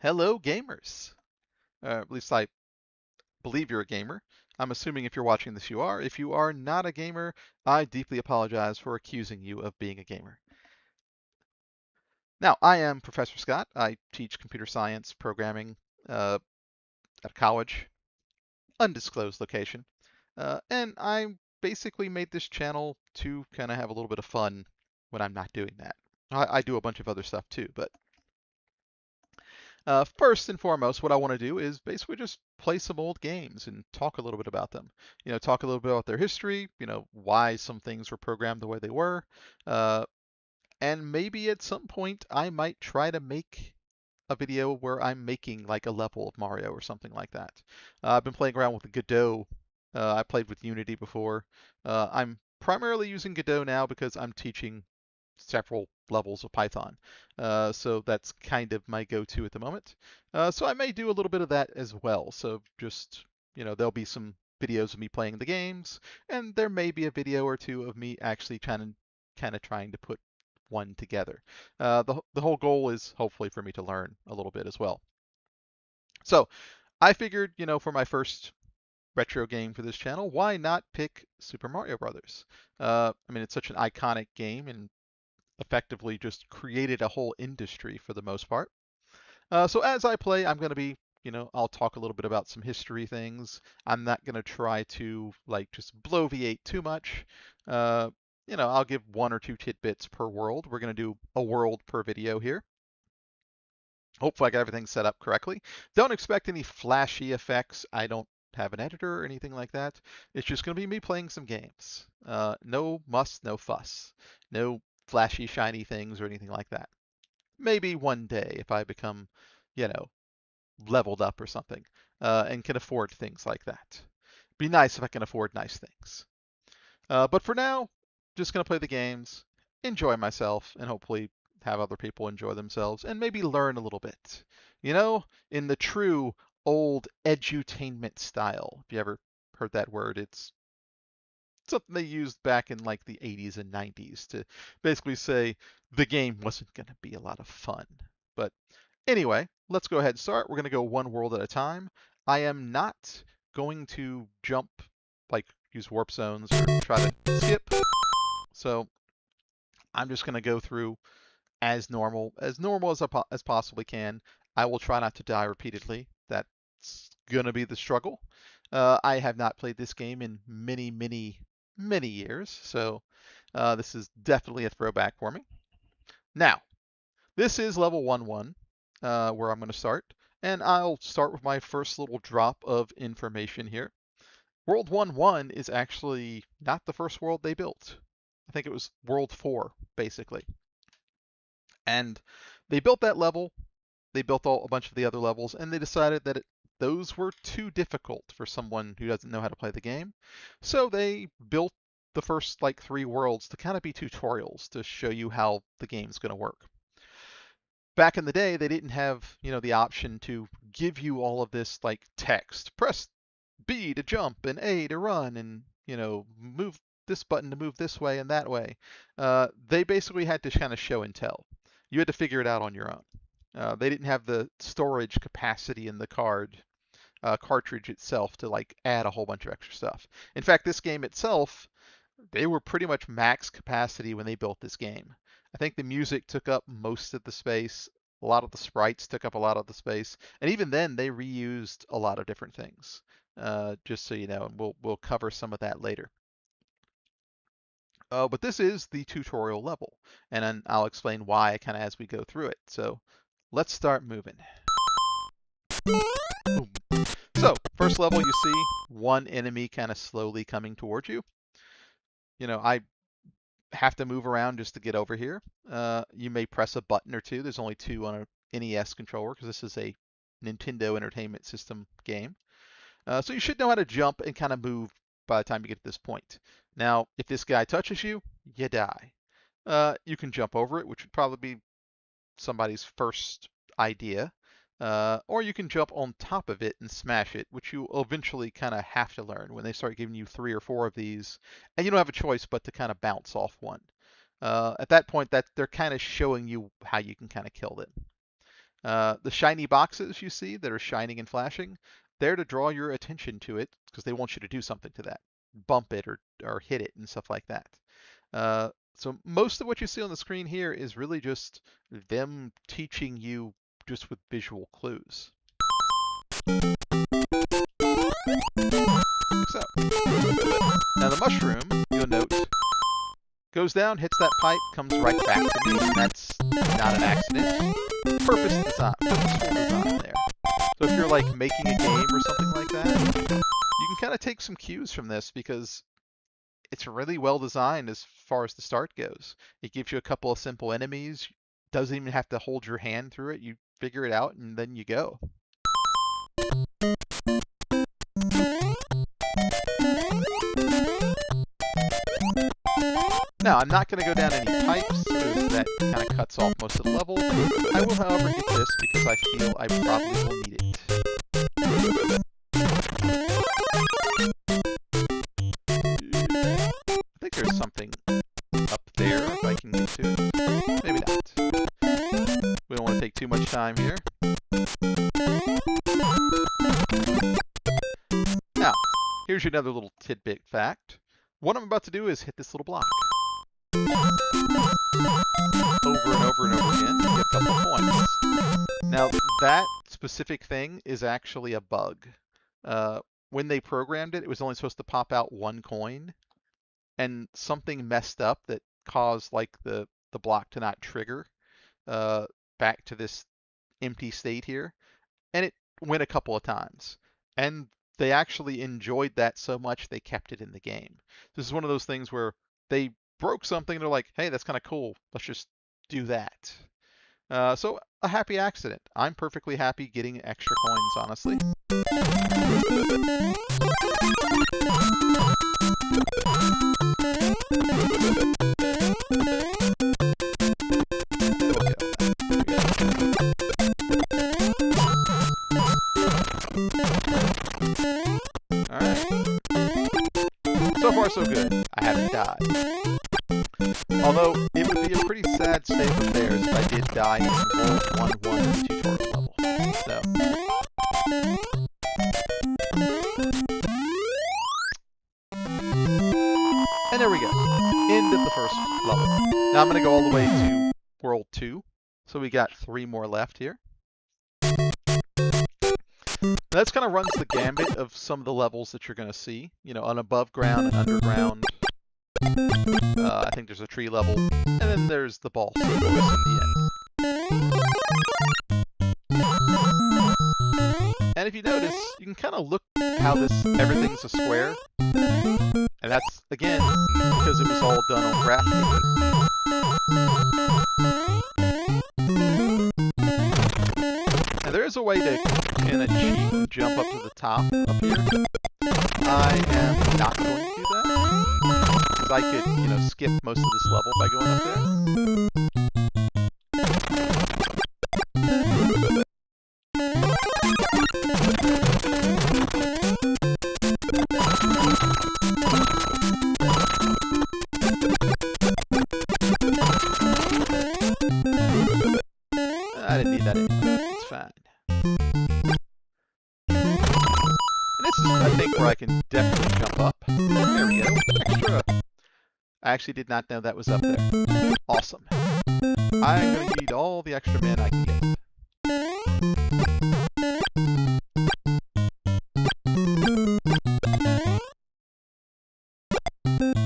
Hello, gamers. At least I believe you're a gamer. I'm assuming if you're watching this, you are. If you are not a gamer, I deeply apologize for accusing you of being a gamer. Now, I am Professor Scott. I teach computer science programming at a college, undisclosed location. And I basically made this channel to kind of have a little bit of fun when I'm not doing that. I do a bunch of other stuff too, but first and foremost, what I want to do is basically just play some old games and talk a little bit about them. Talk a little bit about their history, why some things were programmed the way they were. Uh, and maybe at some point I might try to make a video where I'm making like a level of Mario or something like that. I've been playing around with Godot. I played with Unity before. I'm primarily using Godot now because I'm teaching several levels of Python. So that's kind of my go-to at the moment. So I may do a little bit of that as well. So just, there'll be some videos of me playing the games, and there may be a video or two of me actually trying to put one together. The whole goal is hopefully for me to learn a little bit as well. So I figured, for my first retro game for this channel, why not pick Super Mario Brothers? I mean, it's such an iconic game and effectively just created a whole industry for the most part. So as I play, I'm going to be, I'll talk a little bit about some history things. I'm not going to try to like just bloviate too much. Uh, I'll give one or two tidbits per world. We're going to do a world per video here. Hopefully I got everything set up correctly. Don't expect any flashy effects. I don't have an editor or anything like that. It's just going to be me playing some games. No muss, no fuss. No flashy, shiny things or anything like that. Maybe one day if I become, you know, leveled up or something, and can afford things like that. Be nice if I can afford nice things. But for now, just going to play the games, enjoy myself, and hopefully have other people enjoy themselves and maybe learn a little bit. In the true old edutainment style. If you ever heard that word, it's something they used back in like the 80s and 90s to basically say the game wasn't going to be a lot of fun. But anyway, let's go ahead and start. We're going to go one world at a time. I am not going to jump, like use warp zones or try to skip. So I'm just going to go through as normal as possibly can. I will try not to die repeatedly. That's going to be the struggle. I have not played this game in many, many, many years, so this is definitely a throwback for me. Now, this is level 1-1, where I'm going to start, and I'll start with my first little drop of information here. World 1-1 is actually not the first world they built. I think it was World 4, basically. And they built that level, they built a bunch of the other levels, and they decided that those were too difficult for someone who doesn't know how to play the game. So they built the first like 3 worlds to kind of be tutorials to show you how the game's going to work. Back in the day, they didn't have, the option to give you all of this like text. Press B to jump and A to run and, move this button to move this way and that way. They basically had to kind of show and tell. You had to figure it out on your own. They didn't have the storage capacity in the cartridge itself to like add a whole bunch of extra stuff. In fact, this game itself, they were pretty much max capacity when they built this game. I think the music took up most of the space. A lot of the sprites took up a lot of the space, and even then, they reused a lot of different things. Just so you know, and we'll cover some of that later. But this is the tutorial level, and then I'll explain why kind of as we go through it. So let's start moving. Boom. So first level, you see one enemy kind of slowly coming towards you. I have to move around just to get over here. You may press a button or two. There's only 2 on a NES controller because this is a Nintendo Entertainment System game. So you should know how to jump and kind of move by the time you get to this point. Now, if this guy touches you, you die. You can jump over it, which would probably be somebody's first idea. Or you can jump on top of it and smash it, which you eventually kind of have to learn when they start giving you 3 or 4 of these, and you don't have a choice but to kind of bounce off one. At that point, that they're kind of showing you how you can kind of kill them. The shiny boxes you see that are shining and flashing, they're to draw your attention to it because they want you to do something to that. Bump it or hit it and stuff like that. So most of what you see on the screen here is really just them teaching you just with visual clues. So, now the mushroom, you'll note, goes down, hits that pipe, comes right back to me, and that's not an accident. Purposeful design there. So if you're like making a game or something like that, you can kind of take some cues from this because it's really well designed as far as the start goes. It gives you a couple of simple enemies, doesn't even have to hold your hand through it, you figure it out and then you go. Now, I'm not going to go down any pipes because that kind of cuts off most of the level. I will, however, get this because I feel I probably will need it. I think there's something up there if I can get to it. Maybe not. We don't want to take too much time here. Now, here's another little tidbit fact. What I'm about to do is hit this little block. Over and over and over again, you get a couple of points. Now, that specific thing is actually a bug. When they programmed it, it was only supposed to pop out 1 coin, and something messed up that caused like the block to not trigger back to this empty state here, and it went a couple of times. And they actually enjoyed that so much they kept it in the game. This is one of those things where they broke something and they're like, hey, that's kind of cool. Let's just do that. So a happy accident. I'm perfectly happy getting extra coins, honestly. Alright. So far so good. I haven't died. Although, it would be a pretty sad state of affairs if I did die in World 1-1 in the tutorial level. So. And there we go. End of the first level. Now I'm going to go all the way to World 2. So we got 3 more left here. That kind of runs the gambit of some of the levels that you're going to see. You know, an above ground, an underground. I think there's a tree level, and then there's the boss at the end. And if you notice, you can kind of look how everything's a square, and that's again because it was all done on graphics. Now there is a way to kind of cheat and jump up to the top up here. I am not going to do that. I could, you know, skip most of this level by going up there. I didn't need that anyway. It's fine. And this is, I think, where I can definitely jump up. There we go. Extra. I actually did not know that was up there. Awesome. I'm going to need all the extra men I can get.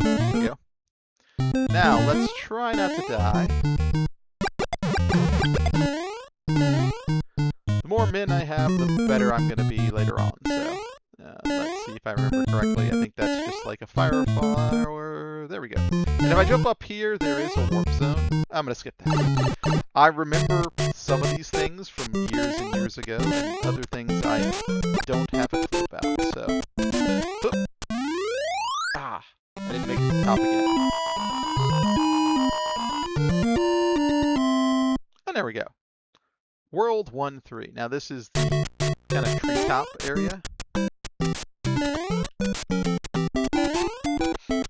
There we go. Now, let's try not to die. The more men I have, the better I'm going to be later on. So, let's see if I remember correctly. I think that's just like a firefly or... There we go. And if I jump up here, there is a warp zone. I'm going to skip that. I remember some of these things from years and years ago, and other things I don't have a clue about, so... Oop. Ah! I didn't make it to the top again. And there we go. World 1-3. Now this is the kind of treetop area.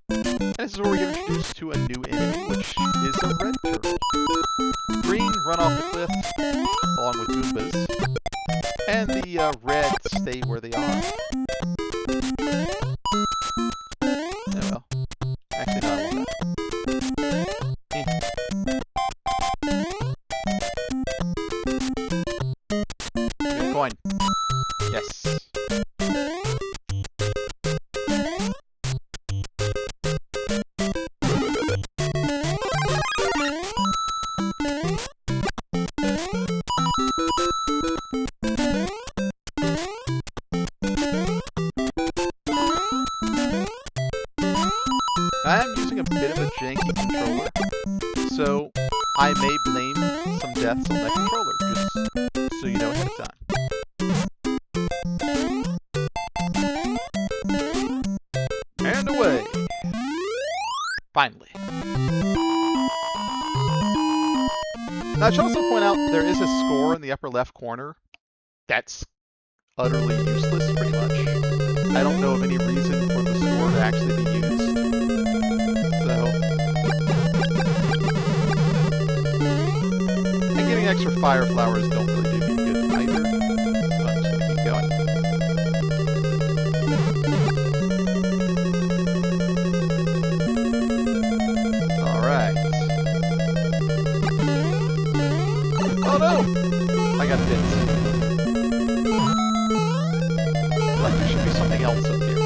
And this is where we get introduced to a new enemy, which is a red turtle. Green, run off the cliff, along with And the reds stay where they are. Oh well. Actually, no, I want that. Good coin. Yes. I am using a bit of a janky controller, so I may blame some deaths on that controller, just so you know ahead of time. And away! Finally. Now I should also point out there is a score in the upper left corner that's utterly useless, pretty much. I don't know of any reason for the score to actually be used. So, and getting extra fire flowers don't really do me good either. So I'm just gonna keep going. Alright. Oh no! I got bit. Like there should be something else up here.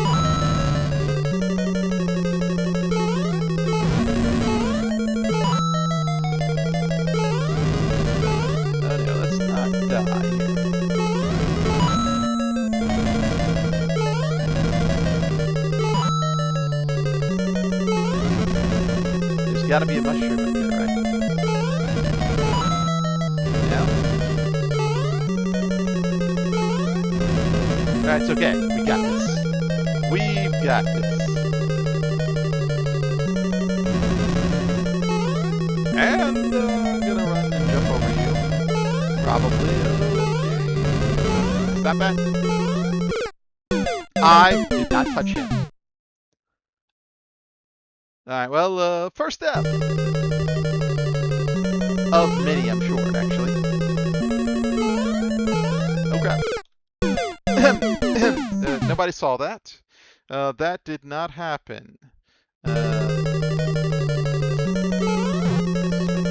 Oh no, let's not die here. There's gotta be a mushroom up here, right? Alright, it's okay. We got this. We've got this. And I'm gonna run and jump over you. Probably. Okay. Stop that. I did not touch him. Alright, well, first step. Of many, I'm sure, actually. Okay. Nobody saw that. That did not happen.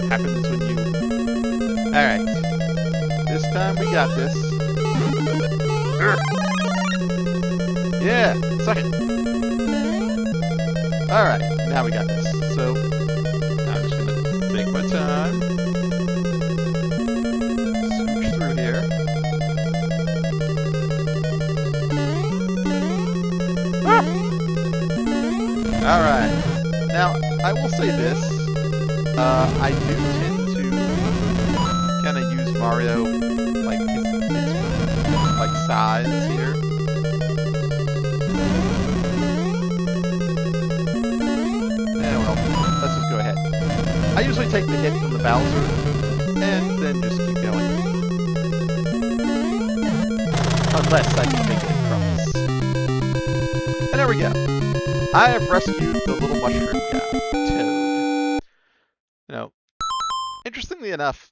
Happens when you... Alright. This time we got this. Yeah, suck it. Alright, now we got this. So, I'm just gonna take my time. Scooch through here. Alright, now I will say this, I do tend to kind of use Mario, like, his like, size here. Yeah, well, let's just go ahead. I usually take the hit from the Bowser, and then just keep going. Unless I can make it in crumbs. And there we go. I have rescued the little mushroom guy, Toad. You know, interestingly enough,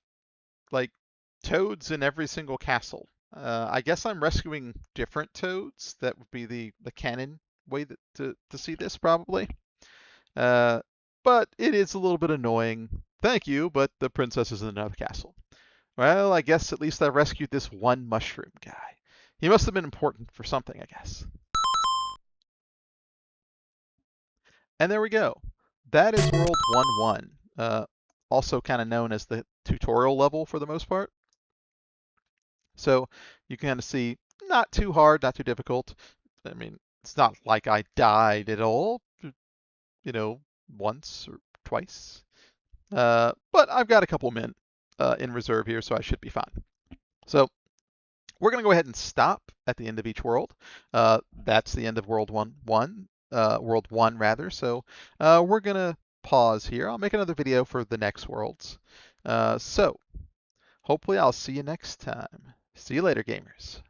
like, Toads in every single castle. I guess I'm rescuing different Toads. That would be the canon way to see this, probably. But it is a little bit annoying. Thank you, but the princess is in another castle. Well, I guess at least I rescued this one mushroom guy. He must have been important for something, I guess. And there we go. That is World 1-1, also kind of known as the tutorial level for the most part. So you can kind of see, not too hard, not too difficult. I mean, it's not like I died at all, you know, once or twice. But I've got a couple men in reserve here, so I should be fine. So we're going to go ahead and stop at the end of each world. That's the end of World 1-1. World 1 rather. So we're gonna pause here. I'll make another video for the next worlds. So hopefully I'll see you next time. See you later, gamers.